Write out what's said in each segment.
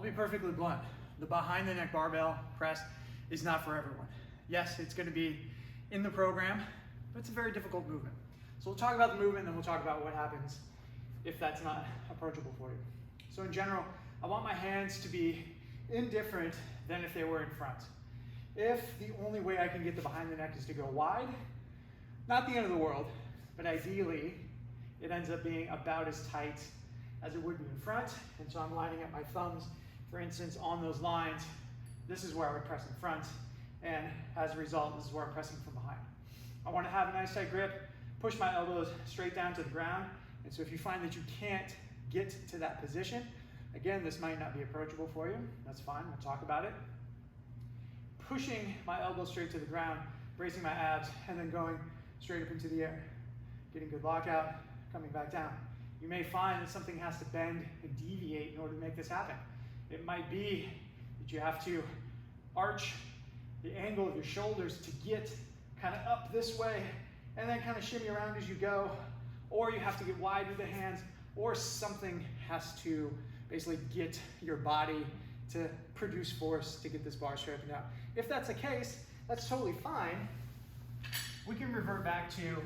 I'll be perfectly blunt. The behind the neck barbell press is not for everyone. Yes, it's going to be in the program, but it's a very difficult movement. So we'll talk about the movement and then we'll talk about what happens if that's not approachable for you. So in general, I want my hands to be indifferent than if they were in front. If the only way I can get the behind the neck is to go wide, not the end of the world, but ideally it ends up being about as tight as it would be in front. And so I'm lining up my thumbs, for instance, on those lines. This is where I would press in front, and as a result, this is where I'm pressing from behind. I want to have a nice tight grip, push my elbows straight down to the ground. And so if you find that you can't get to that position, again, this might not be approachable for you. That's fine, we'll talk about it. Pushing my elbows straight to the ground, bracing my abs, and then going straight up into the air. Getting good lockout, coming back down. You may find that something has to bend and deviate in order to make this happen. It might be that you have to arch the angle of your shoulders to get kind of up this way and then kind of shimmy around as you go, or you have to get wide with the hands, or something has to basically get your body to produce force to get this bar straight up and down. If that's the case, that's totally fine. We can revert back to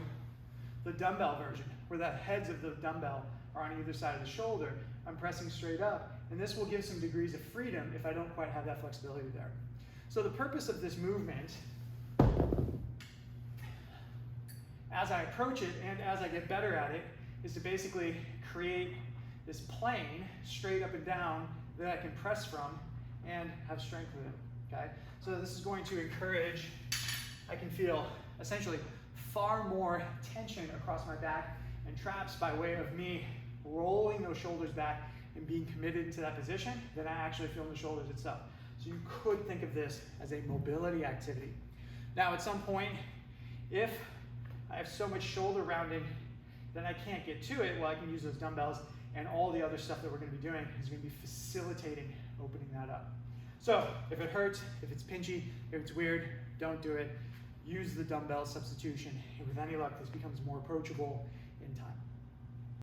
the dumbbell version, where the heads of the dumbbell are on either side of the shoulder. I'm pressing straight up, and this will give some degrees of freedom if I don't quite have that flexibility there. So the purpose of this movement, as I approach it and as I get better at it, is to basically create this plane straight up and down that I can press from and have strength with it, okay? So this is going to encourage, I can feel essentially far more tension across my back and traps by way of me rolling those shoulders back and being committed to that position than I actually feel in the shoulders itself. So you could think of this as a mobility activity. Now at some point, if I have so much shoulder rounding that I can't get to it, well, I can use those dumbbells, and all the other stuff that we're going to be doing is going to be facilitating opening that up. So if it hurts, if it's pinchy, if it's weird, don't do it. Use the dumbbell substitution. And with any luck, this becomes more approachable in time.